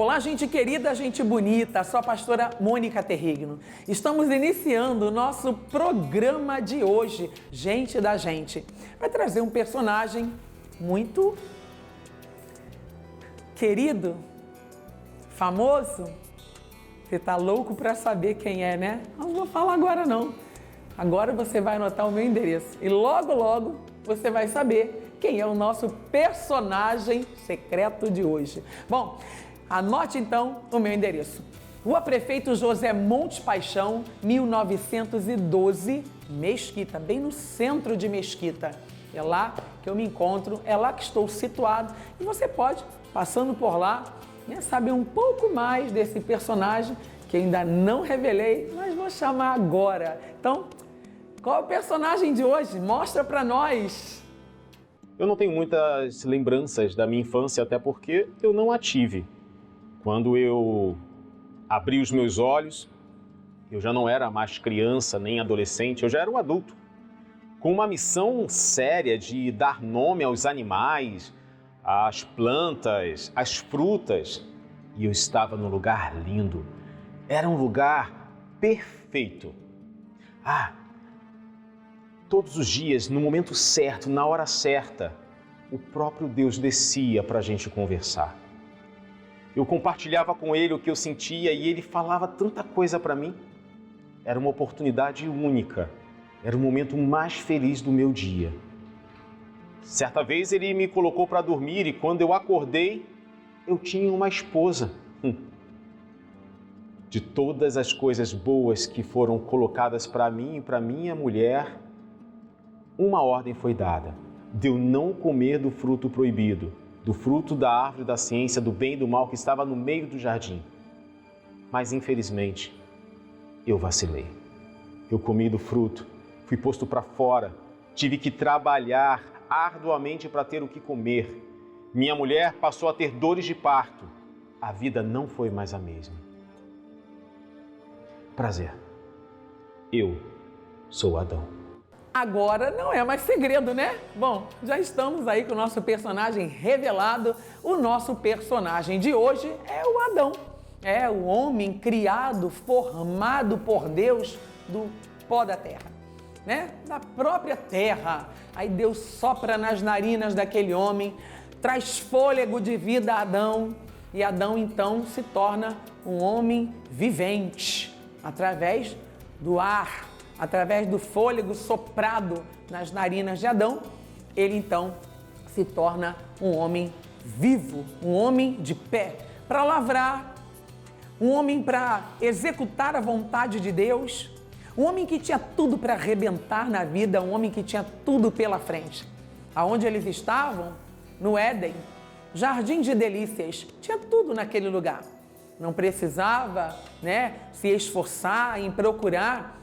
Olá, gente querida, gente bonita, sou a pastora Mônica Terrigno. Estamos iniciando o nosso programa de hoje, Gente da Gente. Vai trazer um personagem muito querido, famoso. Você tá louco para saber quem é, né? Não vou falar agora não. Agora você vai anotar o meu endereço e logo, logo você vai saber quem é o nosso personagem secreto de hoje. Bom, anote então o meu endereço. Rua Prefeito José Montes Paixão, 1912, Mesquita, bem no centro de Mesquita. É lá que eu me encontro, é lá que estou situado e você pode, passando por lá, saber um pouco mais desse personagem que ainda não revelei, mas vou chamar agora. Então, qual é o personagem de hoje? Mostra pra nós! Eu não tenho muitas lembranças da minha infância, até porque eu não a tive. Quando eu abri os meus olhos, eu já não era mais criança nem adolescente, eu já era um adulto, com uma missão séria de dar nome aos animais, às plantas, às frutas. E eu estava num lugar lindo, era um lugar perfeito. Todos os dias, no momento certo, na hora certa, o próprio Deus descia para a gente conversar. Eu compartilhava com Ele o que eu sentia e Ele falava tanta coisa para mim. Era uma oportunidade única, era o momento mais feliz do meu dia. Certa vez Ele me colocou para dormir e quando eu acordei, eu tinha uma esposa. De todas as coisas boas que foram colocadas para mim e para minha mulher, uma ordem foi dada, de eu não comer do fruto proibido, do fruto da árvore da ciência, do bem e do mal que estava no meio do jardim. Mas, infelizmente, eu vacilei. Eu comi do fruto, fui posto para fora, tive que trabalhar arduamente para ter o que comer. Minha mulher passou a ter dores de parto. A vida não foi mais a mesma. Prazer, eu sou Adão. Agora não é mais segredo, né? Bom, já estamos aí com o nosso personagem revelado. O nosso personagem de hoje é o Adão. É o homem criado, formado por Deus do pó da terra, né? Da própria terra. Aí Deus sopra nas narinas daquele homem, traz fôlego de vida a Adão. E Adão então se torna um homem vivente através do ar. Através do fôlego soprado nas narinas de Adão, ele então se torna um homem vivo, um homem de pé, para lavrar, um homem para executar a vontade de Deus, um homem que tinha tudo para arrebentar na vida, um homem que tinha tudo pela frente. Aonde eles estavam? No Éden, jardim de delícias, tinha tudo naquele lugar. Não precisava, se esforçar em procurar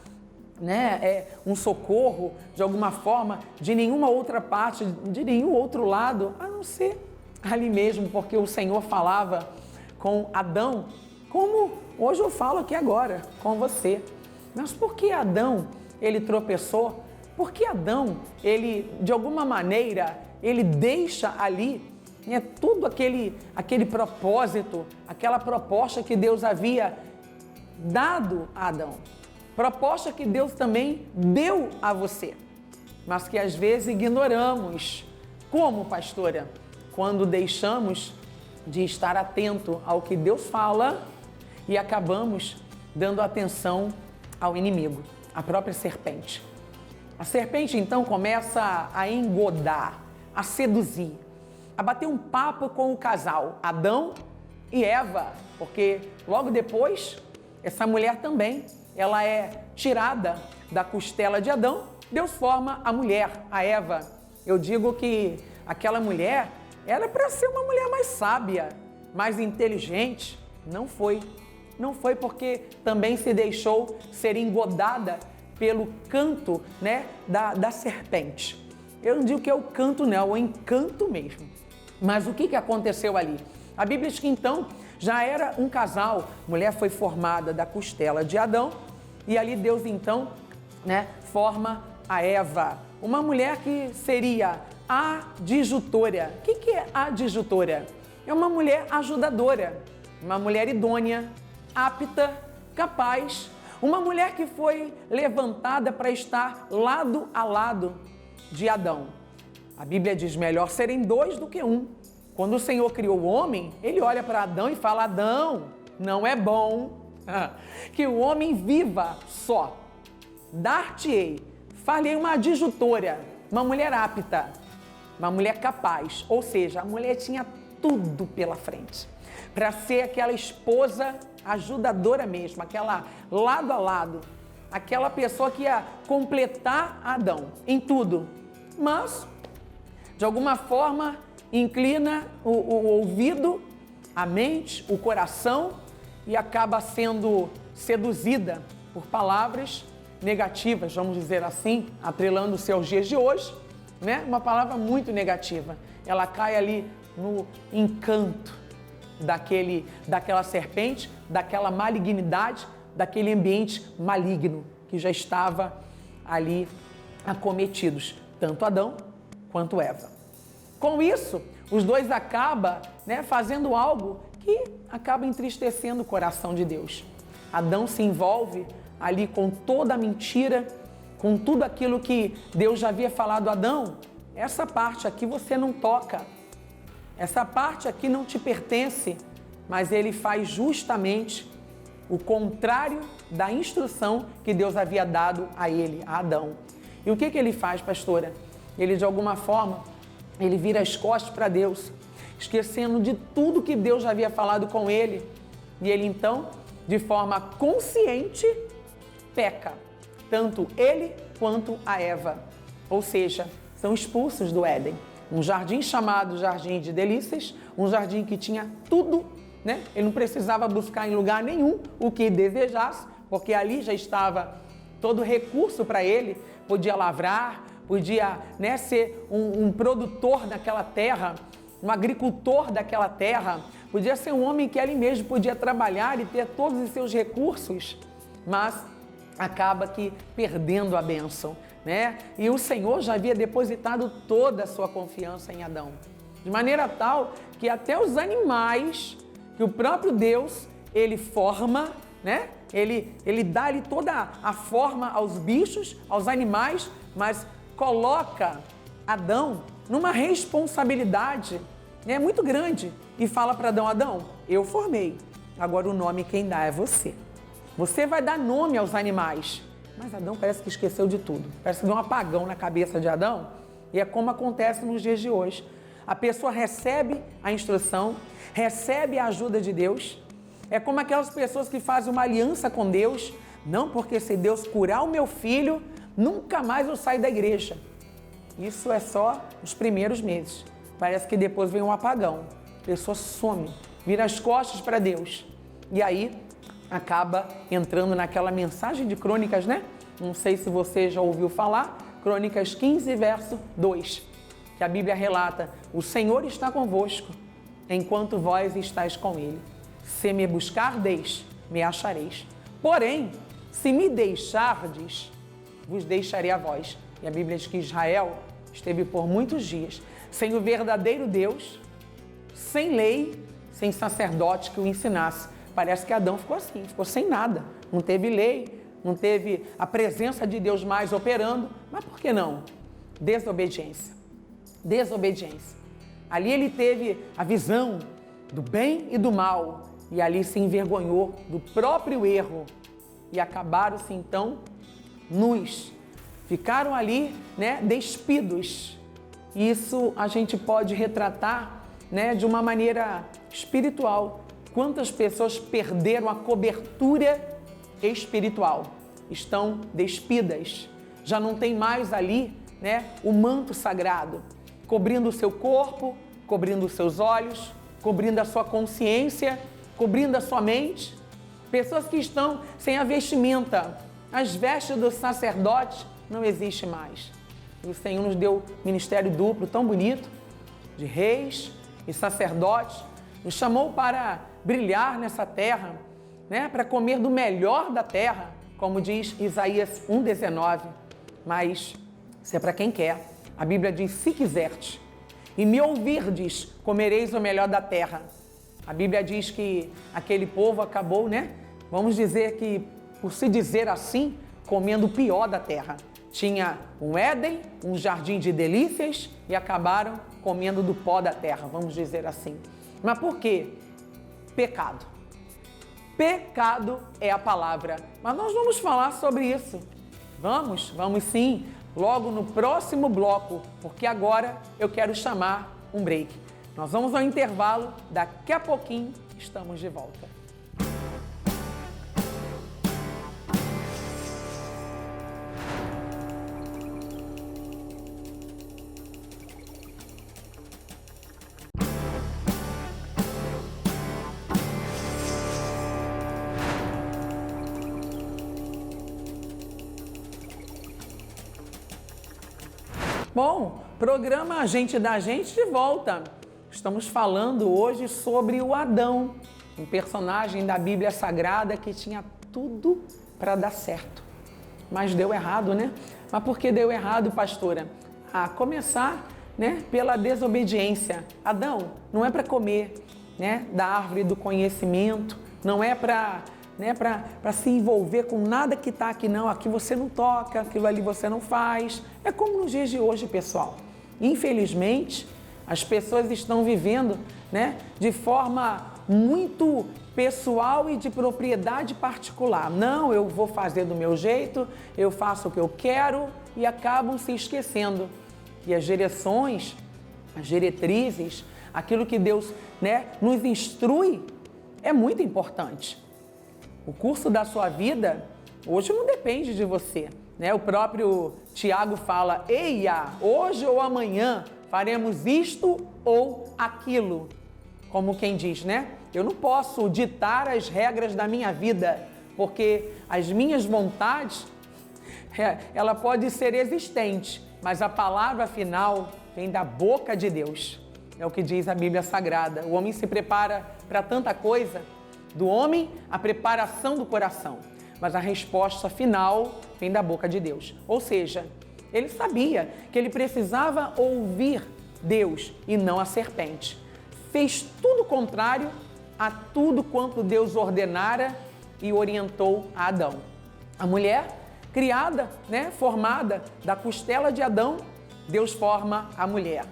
um socorro de alguma forma, de nenhuma outra parte, de nenhum outro lado, a não ser ali mesmo, porque o Senhor falava com Adão, como hoje eu falo aqui agora com você. Mas por que Adão, ele tropeçou? Por que Adão, ele, de alguma maneira, ele deixa ali tudo aquele propósito, aquela proposta que Deus havia dado a Adão? Proposta que Deus também deu a você, mas que às vezes ignoramos. Como, pastora? Quando deixamos de estar atento ao que Deus fala e acabamos dando atenção ao inimigo, a própria serpente. A serpente então começa a engodar, a seduzir, a bater um papo com o casal, Adão e Eva, porque logo depois essa mulher também ela é tirada da costela de Adão, Deus forma a mulher, a Eva. Eu digo que aquela mulher era para ser uma mulher mais sábia, mais inteligente. Não foi. Não foi porque também se deixou ser engodada pelo canto da serpente. Eu não digo que é o canto, não, é o encanto mesmo. Mas o que aconteceu ali? A Bíblia diz que então já era um casal, a mulher foi formada da costela de Adão e ali Deus então forma a Eva, uma mulher que seria adjutora. O que é adjutora? É uma mulher ajudadora, uma mulher idônea, apta, capaz, uma mulher que foi levantada para estar lado a lado de Adão. A Bíblia diz: melhor serem dois do que um. Quando o Senhor criou o homem, ele olha para Adão e fala: Adão, não é bom que o homem viva só. Dar-te-ei, falei uma adjutora, uma mulher apta, uma mulher capaz. Ou seja, a mulher tinha tudo pela frente para ser aquela esposa ajudadora mesmo, aquela lado a lado, aquela pessoa que ia completar Adão em tudo. Mas, de alguma forma, inclina o ouvido, a mente, o coração e acaba sendo seduzida por palavras negativas, vamos dizer assim, atrelando-se aos dias de hoje, né? Uma palavra muito negativa. Ela cai ali no encanto daquela serpente, daquela malignidade, daquele ambiente maligno que já estava ali acometidos, tanto Adão quanto Eva. Com isso, os dois acabam, fazendo algo que acaba entristecendo o coração de Deus. Adão se envolve ali com toda a mentira, com tudo aquilo que Deus já havia falado. Adão, essa parte aqui você não toca, essa parte aqui não te pertence, mas ele faz justamente o contrário da instrução que Deus havia dado a ele, a Adão. E o que ele faz, pastora? Ele, de alguma forma, ele vira as costas para Deus, esquecendo de tudo que Deus já havia falado com ele. E ele, então, de forma consciente, peca, tanto ele quanto a Eva. Ou seja, são expulsos do Éden. Um jardim chamado Jardim de Delícias, um jardim que tinha tudo, Ele não precisava buscar em lugar nenhum o que desejasse, porque ali já estava todo recurso para ele. Podia lavrar, podia ser um produtor daquela terra, um agricultor daquela terra, podia ser um homem que ali mesmo podia trabalhar e ter todos os seus recursos, mas acaba que perdendo a bênção, E o Senhor já havia depositado toda a sua confiança em Adão, de maneira tal que até os animais que o próprio Deus, ele forma, Ele dá ali toda a forma aos bichos, aos animais, mas coloca Adão numa responsabilidade muito grande e fala para Adão: Adão, eu formei, agora o nome quem dá é você. Você vai dar nome aos animais. Mas Adão parece que esqueceu de tudo. Parece que deu um apagão na cabeça de Adão. E é como acontece nos dias de hoje. A pessoa recebe a instrução, recebe a ajuda de Deus. É como aquelas pessoas que fazem uma aliança com Deus. Não, porque se Deus curar o meu filho, nunca mais eu saio da igreja. Isso é só os primeiros meses. Parece que depois vem um apagão. A pessoa some, vira as costas para Deus. E aí acaba entrando naquela mensagem de Crônicas, Não sei se você já ouviu falar, Crônicas 15, verso 2, que a Bíblia relata: o Senhor está convosco, enquanto vós estáis com Ele. Se me buscardes, me achareis. Porém, se me deixardes, vos deixarei a vós. E a Bíblia diz que Israel esteve por muitos dias sem o verdadeiro Deus, sem lei, sem sacerdote que o ensinasse. Parece que Adão ficou assim, ficou sem nada. Não teve lei, não teve a presença de Deus mais operando. Mas por que não? Desobediência. Desobediência. Ali ele teve a visão do bem e do mal. E ali se envergonhou do próprio erro. E acabaram-se então nus. Ficaram ali, despidos. E isso a gente pode retratar, de uma maneira espiritual. Quantas pessoas perderam a cobertura espiritual? Estão despidas. Já não tem mais ali, o manto sagrado, cobrindo o seu corpo, cobrindo os seus olhos, cobrindo a sua consciência, cobrindo a sua mente. Pessoas que estão sem a vestimenta, as vestes do sacerdote não existe mais. E o Senhor nos deu ministério duplo tão bonito, de reis e sacerdotes, nos chamou para brilhar nessa terra, para comer do melhor da terra, como diz Isaías 1,19. Mas isso é para quem quer. A Bíblia diz: se quiserdes e me ouvirdes, comereis o melhor da terra. A Bíblia diz que aquele povo acabou, né? Vamos dizer que, por se dizer assim, comendo o pior da terra. Tinha um Éden, um jardim de delícias e acabaram comendo do pó da terra, vamos dizer assim. Mas por quê? Pecado. Pecado é a palavra. Mas nós vamos falar sobre isso. Vamos sim, logo no próximo bloco, porque agora eu quero chamar um break. Nós vamos ao intervalo, daqui a pouquinho estamos de volta. Bom, programa Gente da Gente de volta. Estamos falando hoje sobre o Adão, um personagem da Bíblia Sagrada que tinha tudo para dar certo. Mas deu errado, né? Mas por que deu errado, pastora? A começar, né, pela desobediência. Adão, não é para comer, né, da árvore do conhecimento, não é para se envolver com nada que está aqui, não. Aqui você não toca, aquilo ali você não faz. É como nos dias de hoje, pessoal. Infelizmente, as pessoas estão vivendo, né, de forma muito pessoal e de propriedade particular. Não, eu vou fazer do meu jeito, eu faço o que eu quero e acabam se esquecendo. E as direções, as diretrizes, aquilo que Deus, né, nos instrui é muito importante. O curso da sua vida hoje não depende de você, né? O próprio Tiago fala: eia, hoje ou amanhã faremos isto ou aquilo. Como quem diz, né? Eu não posso ditar as regras da minha vida, porque as minhas vontades, ela pode ser existente, mas a palavra final vem da boca de Deus. É o que diz a Bíblia Sagrada. O homem se prepara para tanta coisa. Do homem, a preparação do coração, mas a resposta final vem da boca de Deus. Ou seja, ele sabia que ele precisava ouvir Deus e não a serpente. Fez tudo contrário a tudo quanto Deus ordenara e orientou a Adão. A mulher, criada, né, formada da costela de Adão, Deus forma a mulher,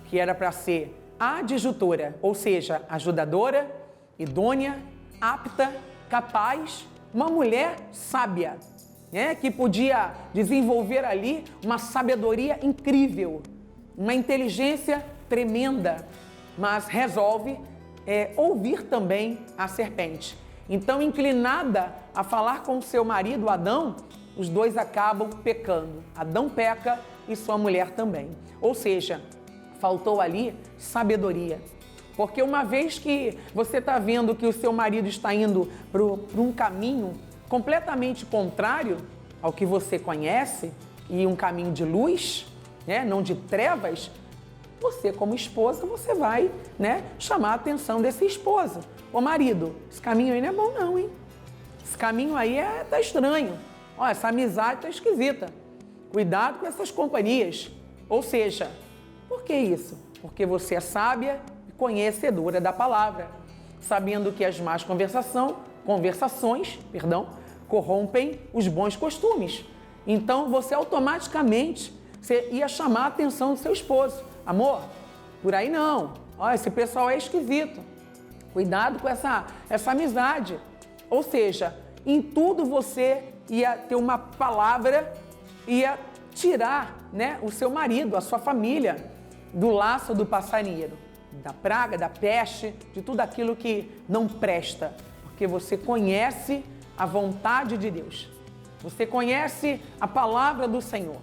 que era para ser adjutora, ou seja, ajudadora, idônea, apta, capaz, uma mulher sábia, né, que podia desenvolver ali uma sabedoria incrível, uma inteligência tremenda, mas resolve ouvir também a serpente. Então, inclinada a falar com seu marido Adão, os dois acabam pecando. Adão peca e sua mulher também. Ou seja, faltou ali sabedoria. Porque uma vez que você está vendo que o seu marido está indo para um caminho completamente contrário ao que você conhece, e um caminho de luz, né, não de trevas, você como esposa, você vai, né, chamar a atenção desse esposo. Ô marido, esse caminho aí não é bom não, hein? Esse caminho aí tá estranho. Ó, essa amizade tá esquisita. Cuidado com essas companhias. Ou seja, por que isso? Porque você é sábia, conhecedora da palavra, sabendo que as más conversações, corrompem os bons costumes. Então, você automaticamente ia chamar a atenção do seu esposo. Amor, por aí não. Olha, esse pessoal é esquisito. Cuidado com essa amizade. Ou seja, em tudo você ia ter uma palavra, ia tirar, né, o seu marido, a sua família, do laço do passarinheiro, da praga, da peste, de tudo aquilo que não presta, porque você conhece a vontade de Deus. Você conhece a palavra do Senhor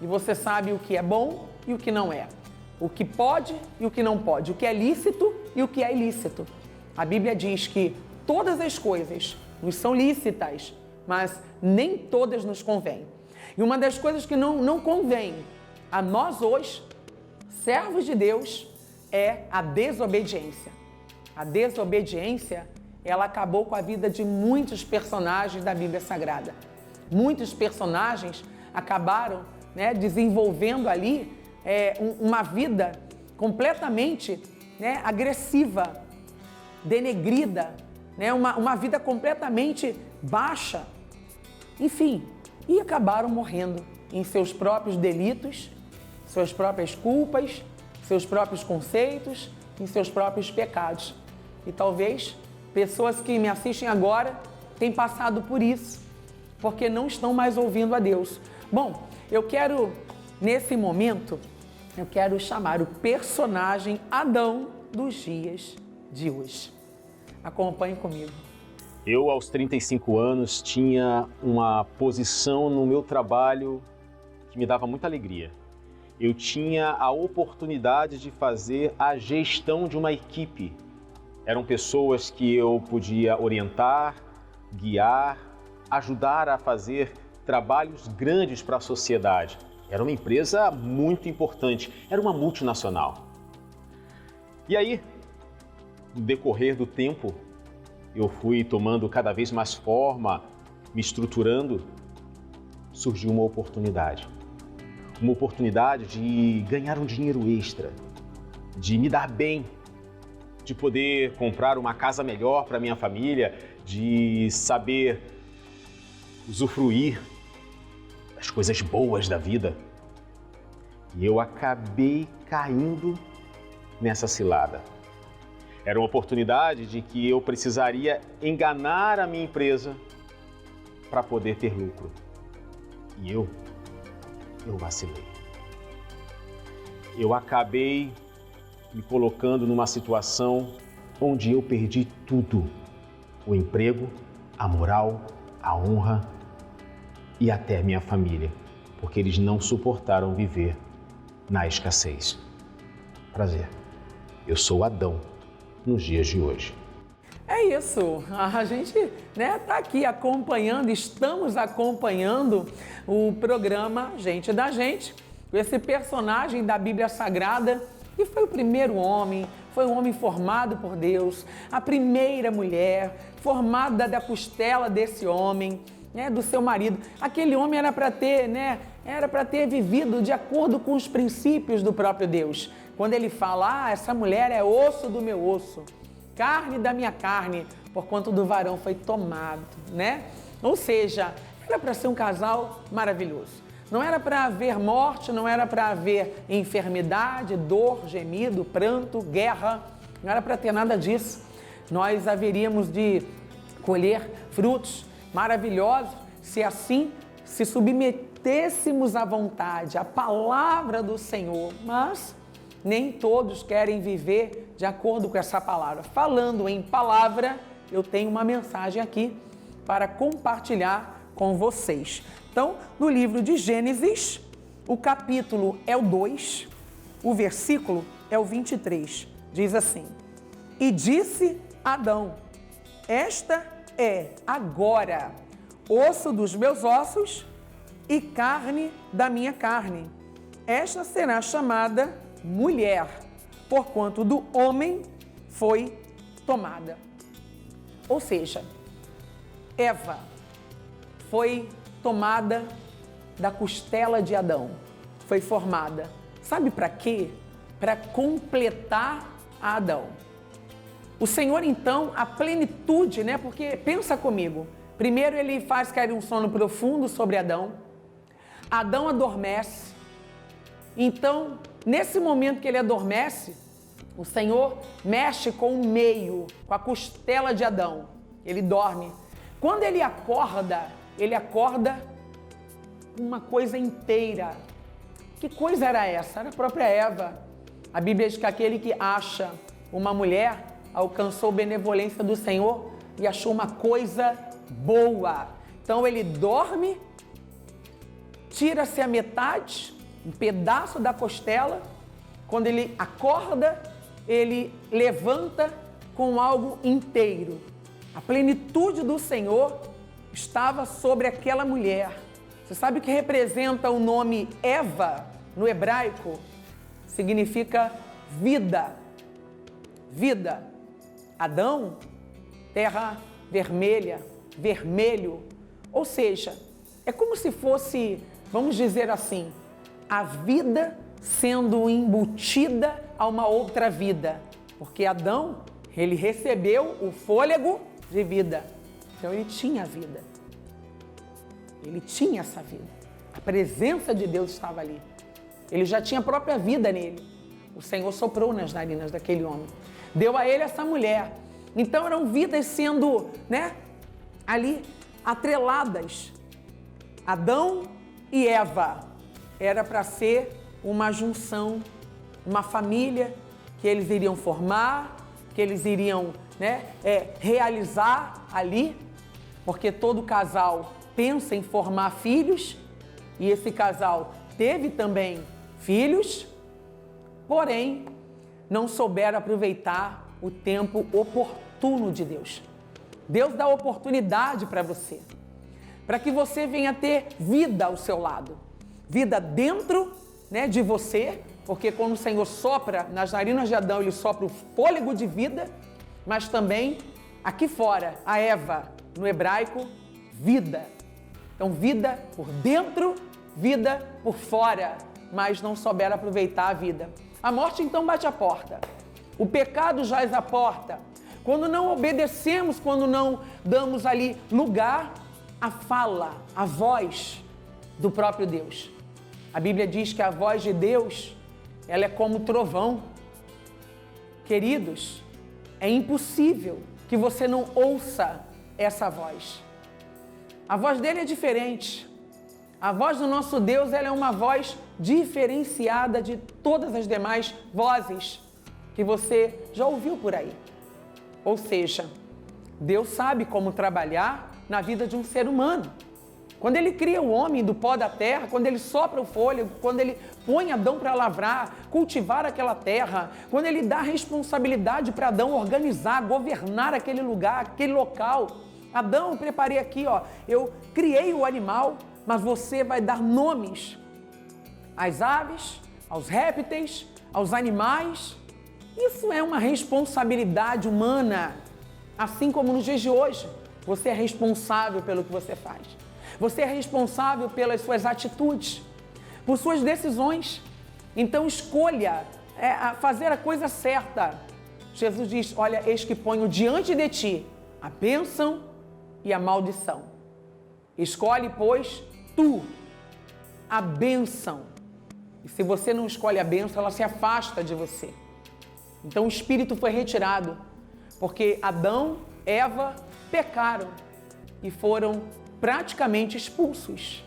e você sabe o que é bom e o que não é, o que pode e o que não pode, o que é lícito e o que é ilícito. A Bíblia diz que todas as coisas nos são lícitas, mas nem todas nos convêm. E uma das coisas que não convém a nós hoje, servos de Deus, é a desobediência. A desobediência, ela acabou com a vida de muitos personagens da Bíblia Sagrada. Muitos personagens acabaram, né, desenvolvendo ali uma vida completamente, né, agressiva. denegrida, né? Uma vida completamente baixa. Enfim, e acabaram morrendo em seus próprios delitos, suas próprias culpas, seus próprios conceitos, em seus próprios pecados. E talvez pessoas que me assistem agora tenham passado por isso, porque não estão mais ouvindo a Deus. Bom, eu quero, nesse momento, eu quero chamar o personagem Adão dos dias de hoje. Acompanhe comigo. Eu, aos 35 anos, tinha uma posição no meu trabalho que me dava muita alegria. Eu tinha a oportunidade de fazer a gestão de uma equipe. Eram pessoas que eu podia orientar, guiar, ajudar a fazer trabalhos grandes para a sociedade. Era uma empresa muito importante, era uma multinacional. E aí, no decorrer do tempo, eu fui tomando cada vez mais forma, me estruturando, surgiu uma oportunidade. Uma oportunidade de ganhar um dinheiro extra, de me dar bem, de poder comprar uma casa melhor para minha família, de saber usufruir das coisas boas da vida. E eu acabei caindo nessa cilada. Era uma oportunidade de que eu precisaria enganar a minha empresa para poder ter lucro. E eu vacilei. Eu acabei me colocando numa situação onde eu perdi tudo: o emprego, a moral, a honra e até minha família, porque eles não suportaram viver na escassez. Prazer, eu sou Adão nos dias de hoje. É isso, a gente tá aqui acompanhando, estamos acompanhando o programa Gente da Gente, esse personagem da Bíblia Sagrada, que foi o primeiro homem, foi um homem formado por Deus, a primeira mulher formada da costela desse homem, do seu marido. Aquele homem era para ter vivido de acordo com os princípios do próprio Deus. Quando ele fala, essa mulher é osso do meu osso, carne da minha carne, porquanto do varão foi tomado, Ou seja, era para ser um casal maravilhoso. Não era para haver morte, não era para haver enfermidade, dor, gemido, pranto, guerra, não era para ter nada disso. Nós haveríamos de colher frutos maravilhosos se assim se submetêssemos à vontade, à palavra do Senhor, mas nem todos querem viver de acordo com essa palavra. Falando em palavra, eu tenho uma mensagem aqui para compartilhar com vocês. Então, no livro de Gênesis, o capítulo é o 2, o versículo é o 23. Diz assim: E disse Adão, esta é agora osso dos meus ossos e carne da minha carne. Esta será chamada mulher, porquanto do homem foi tomada. Ou seja, Eva foi tomada da costela de Adão, foi formada. Sabe para quê? Para completar a Adão. O Senhor, então, a plenitude, Porque pensa comigo, primeiro ele faz cair um sono profundo sobre Adão, Adão adormece, então, nesse momento que ele adormece, o Senhor mexe com o meio, com a costela de Adão, ele dorme. Quando ele acorda uma coisa inteira. Que coisa era essa? Era a própria Eva. A Bíblia diz que aquele que acha uma mulher alcançou benevolência do Senhor e achou uma coisa boa. Então ele dorme, tira-se a metade, um pedaço da costela. Quando ele acorda, ele levanta com algo inteiro. A plenitude do Senhor estava sobre aquela mulher. Você sabe o que representa o nome Eva no hebraico? Significa vida. Vida. Adão, terra vermelha, vermelho. Ou seja, é como se fosse, vamos dizer assim, a vida sendo embutida a uma outra vida. Porque Adão Ele recebeu o fôlego de vida. Então ele tinha vida. Ele tinha essa vida. A presença de Deus estava ali. Ele já tinha a própria vida nele. O Senhor soprou nas narinas daquele homem. Deu a ele essa mulher. Então eram vidas sendo, ali atreladas. Adão e Eva. Era para ser uma junção, uma família que eles iriam formar, que eles iriam realizar ali, porque todo casal pensa em formar filhos, e esse casal teve também filhos, porém não souberam aproveitar o tempo oportuno de Deus. Deus dá oportunidade para você, para que você venha ter vida ao seu lado, vida dentro de você, porque quando o Senhor sopra nas narinas de Adão, ele sopra o fôlego de vida, mas também aqui fora, a Eva, no hebraico, vida. Então, vida por dentro, vida por fora, mas não souberam aproveitar a vida. A morte então bate a porta. O pecado jaz à porta. Quando não obedecemos, quando não damos ali lugar à fala, à voz do próprio Deus. A Bíblia diz que a voz de Deus, ela é como trovão. Queridos, é impossível que você não ouça essa voz. A voz dele é diferente. A voz do nosso Deus, ela é uma voz diferenciada de todas as demais vozes que você já ouviu por aí. Ou seja, Deus sabe como trabalhar na vida de um ser humano. Quando ele cria o homem do pó da terra, quando ele sopra o fôlego, quando ele põe Adão para lavrar, cultivar aquela terra, quando ele dá responsabilidade para Adão organizar, governar aquele lugar, aquele local. Adão, eu preparei aqui, eu criei o animal, mas você vai dar nomes às aves, aos répteis, aos animais. Isso é uma responsabilidade humana, assim como nos dias de hoje. Você é responsável pelo que você faz. Você é responsável pelas suas atitudes, por suas decisões. Então escolha fazer a coisa certa. Jesus diz, olha, eis que ponho diante de ti a bênção e a maldição. Escolhe, pois, tu a bênção. E se você não escolhe a bênção, ela se afasta de você. Então o espírito foi retirado, porque Adão, Eva pecaram e foram praticamente expulsos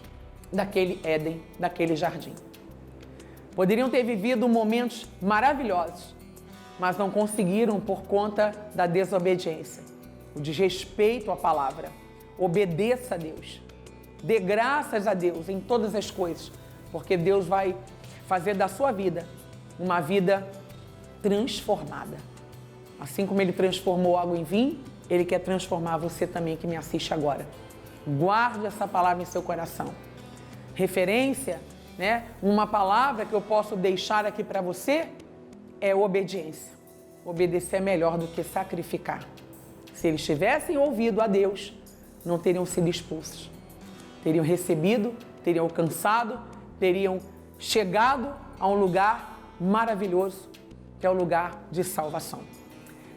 daquele Éden, daquele jardim. Poderiam ter vivido momentos maravilhosos, mas não conseguiram por conta da desobediência, o desrespeito à palavra. Obedeça a Deus, dê graças a Deus em todas as coisas, porque Deus vai fazer da sua vida uma vida transformada. Assim como Ele transformou água em vinho, Ele quer transformar você também que me assiste agora. Guarde essa palavra em seu coração. Referência, uma palavra que eu posso deixar aqui para você é obediência. Obedecer é melhor do que sacrificar. Se eles tivessem ouvido a Deus, não teriam sido expulsos. Teriam recebido, teriam alcançado, teriam chegado a um lugar maravilhoso, que é o lugar de salvação.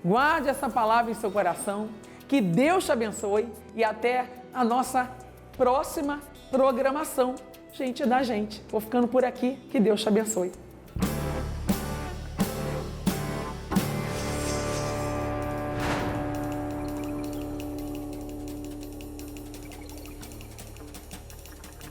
Guarde essa palavra em seu coração, que Deus te abençoe e até a nossa próxima programação. Gente da gente. Vou ficando por aqui, que Deus te abençoe.